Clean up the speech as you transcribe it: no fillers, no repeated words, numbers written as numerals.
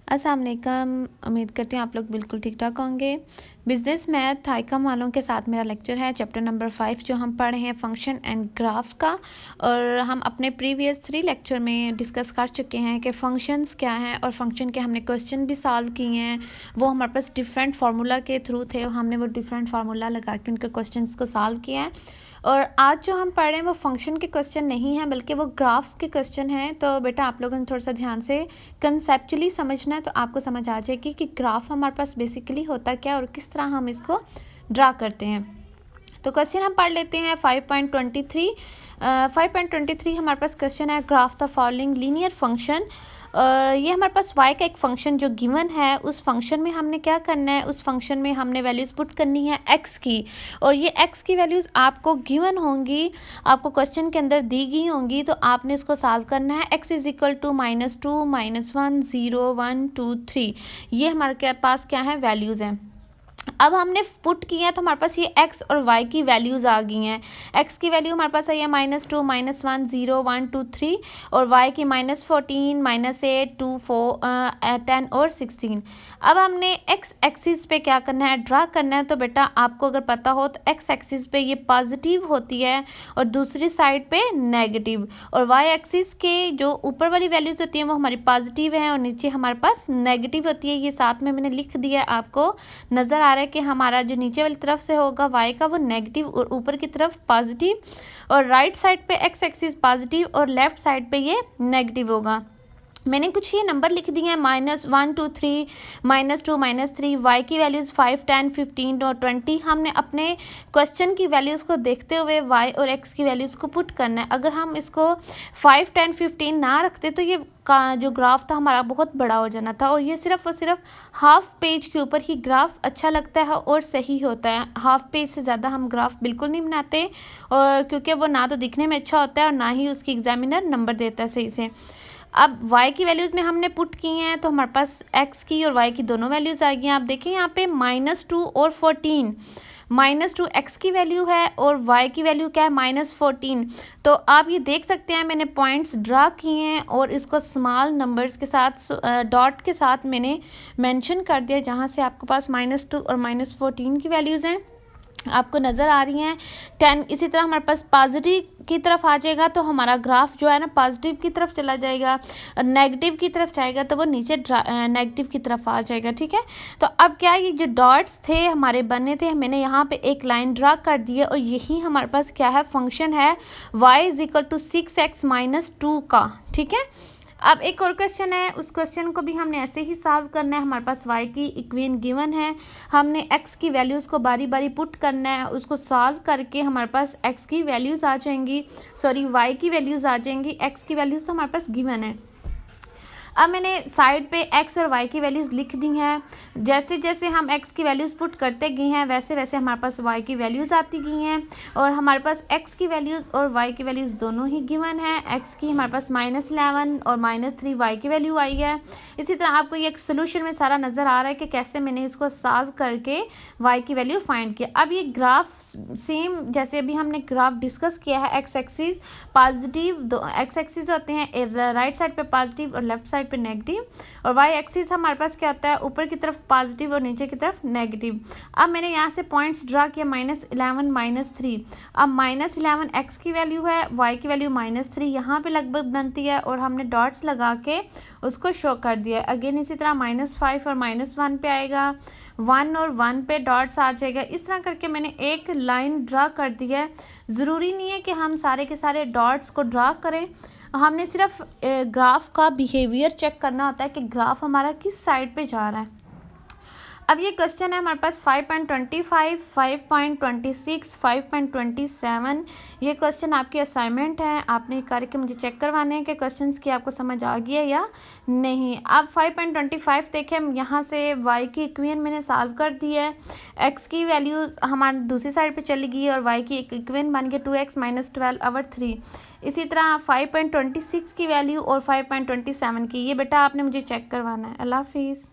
अस्सलाम वालेकुम। उम्मीद करती हूँ आप लोग बिल्कुल ठीक ठाक होंगे। बिज़नेस मैथ हाईकम वालों के साथ मेरा लेक्चर है चैप्टर नंबर 5 जो हम पढ़ रहे हैं फंक्शन एंड ग्राफ का। और हम अपने प्रीवियस 3 लेक्चर में डिस्कस कर चुके हैं कि फंक्शंस क्या हैं और फंक्शन के हमने क्वेश्चन भी सॉल्व किए हैं। वो हमारे पास डिफरेंट फार्मूला के थ्रू थे, हमने वो डिफरेंट फार्मूला लगा के उनके क्वेश्चन को सॉल्व किया है। और आज जो हम पढ़ रहे हैं वो फंक्शन के क्वेश्चन नहीं हैं बल्कि वो ग्राफ्स के क्वेश्चन हैं। तो बेटा आप लोगों ने थोड़ा सा ध्यान से कंसेप्चुअली समझना है तो आपको समझ आ जाएगी कि ग्राफ हमारे पास बेसिकली होता क्या है और किस तरह हम इसको ड्रा करते हैं। तो क्वेश्चन हम पढ़ लेते हैं 5.23। 5.23 हमारे पास क्वेश्चन है graph the following linear function. ये हमारे पास y का एक फंक्शन जो गिवन है, उस फंक्शन में हमने क्या करना है, उस फंक्शन में हमने वैल्यूज़ पुट करनी है x की। और ये x की वैल्यूज़ आपको गिवन होंगी, आपको क्वेश्चन के अंदर दी गई होंगी, तो आपने इसको सॉल्व करना है। x इज़ इक्वल टू -2 -1 0 1 2 3, ये हमारे पास क्या है, वैल्यूज़ हैं। अब हमने पुट किया है तो हमारे पास ये x और y की वैल्यूज़ आ गई हैं। x की वैल्यू हमारे पास आई है -2 -1 0 1 2 3 और y की -14 -8 2 4 10 और 16। अब हमने x एक्सिस पे क्या करना है, ड्रा करना है। तो बेटा आपको अगर पता हो तो x एक्सिस पे ये पॉजिटिव होती है और दूसरी साइड पे नेगेटिव, और y एक्सिस के जो ऊपर वाली वैल्यूज़ होती हैं वो हमारी पॉजिटिव हैं और नीचे हमारे पास नेगेटिव होती है। ये साथ में मैंने लिख दिया है, आपको नज़र आ रहा है कि हमारा जो नीचे वाली तरफ से होगा y का वो नेगेटिव और ऊपर की तरफ पॉजिटिव, और राइट साइड पे x एक्सिस पॉजिटिव और लेफ़्ट साइड पे ये नेगेटिव होगा। मैंने कुछ ये नंबर लिख दिए हैं -1 2 3 -2 -3। y की वैल्यूज़ 5 10 15 और 20। हमने अपने क्वेश्चन की वैल्यूज़ को देखते हुए y और x की वैल्यूज़ को पुट करना है। अगर हम इसको 5 10 15 ना रखते तो ये का जो ग्राफ था हमारा बहुत बड़ा हो जाना था, और ये सिर्फ और सिर्फ हाफ पेज के ऊपर ही ग्राफ अच्छा लगता है और सही होता है। हाफ पेज से ज़्यादा हम ग्राफ बिल्कुल नहीं बनाते, और क्योंकि वो ना तो दिखने में अच्छा होता है और ना ही उसकी एग्जामिनर नंबर देता है सही से। अब y की वैल्यूज़ में हमने पुट की हैं तो हमारे पास x की और y की दोनों वैल्यूज़ आ गई हैं। आप देखें यहाँ पे -2 और 14, -2 x की वैल्यू है और y की वैल्यू क्या है, -14। तो आप ये देख सकते हैं मैंने पॉइंट्स ड्रा किए हैं और इसको स्मॉल नंबर्स के साथ डॉट के साथ मैंने मेंशन कर दिया, जहाँ से आपके पास -2 और -14 की वैल्यूज़ हैं आपको नज़र आ रही हैं। 10 इसी तरह हमारे पास पॉजिटिव की तरफ आ जाएगा तो हमारा ग्राफ जो है ना पॉजिटिव की तरफ चला जाएगा, नेगेटिव की तरफ जाएगा तो वो नीचे नेगेटिव की तरफ आ जाएगा। ठीक है, तो अब क्या, ये जो डॉट्स थे हमारे बने थे, मैंने यहाँ पे एक लाइन ड्रा कर दी है और यही हमारे पास क्या है, फंक्शन है y is equal to 6x - 2 का। ठीक है, अब एक और क्वेश्चन है, उस क्वेश्चन को भी हमने ऐसे ही सॉल्व करना है। हमारे पास y की इक्वेशन गिवन है, हमने x की वैल्यूज़ को बारी बारी पुट करना है, उसको सॉल्व करके हमारे पास x की वैल्यूज़ आ जाएंगी, सॉरी y की वैल्यूज़ आ जाएंगी। x की वैल्यूज़ तो हमारे पास गिवन है। अब मैंने साइड पे x और y की वैल्यूज़ लिख दी हैं। जैसे जैसे हम x की वैल्यूज़ पुट करते गए हैं वैसे वैसे हमारे पास y की वैल्यूज़ आती गई हैं, और हमारे पास x की वैल्यूज़ और y की वैल्यूज़ दोनों ही गिवन है। x की हमारे पास -11 और -3 y की वैल्यू आई है। इसी तरह आपको ये एक सोल्यूशन में सारा नज़र आ रहा है कि कैसे मैंने इसको सॉल्व करके y की वैल्यू फाइंड किया। अब ये ग्राफ सेम जैसे अभी हमने ग्राफ डिस्कस किया है, x एक्सिस पॉजिटिव, दो x एक्सिस होते हैं, राइट साइड पे पॉजिटिव और लेफ्ट साइड पे नेगेटिव, और y एक्सिस हमारे पास क्या होता है, ऊपर की तरफ पॉजिटिव और नीचे की तरफ नेगेटिव। अब मैंने यहाँ से पॉइंट्स ड्रा किया -11 -3। अब -11 x की वैल्यू है, y की वैल्यू -3 यहाँ पे लगभग बनती है, और हमने डॉट्स लगा के उसको शो कर दिया। अगेन इसी तरह -5 और -1 पे आएगा, 1 और 1 पे डॉट्स आ जाएगा। इस तरह करके मैंने एक लाइन ड्रा कर दी है। ज़रूरी नहीं है कि हम सारे के सारे डॉट्स को ड्रा करें, हमने सिर्फ ग्राफ का बिहेवियर चेक करना होता है कि ग्राफ हमारा किस साइड पे जा रहा है। अब ये क्वेश्चन है हमारे पास 5.25, 5.26, 5.27। ये क्वेश्चन आपकी असाइनमेंट है, आपने करके मुझे चेक करवाने हैं कि क्वेश्चंस की आपको समझ आ गई है या नहीं। अब 5.25 देखें, यहाँ से y की इक्वेशन मैंने सॉल्व कर दी है, x की वैल्यू हमारी दूसरी साइड पे चली गई और y की एक इक्वेशन बन गई 2x - 12/3। इसी तरह 5.26 की वैल्यू और 5.27 की, ये बेटा आपने मुझे चेक करवाना है। अल्लाह हाफिज़।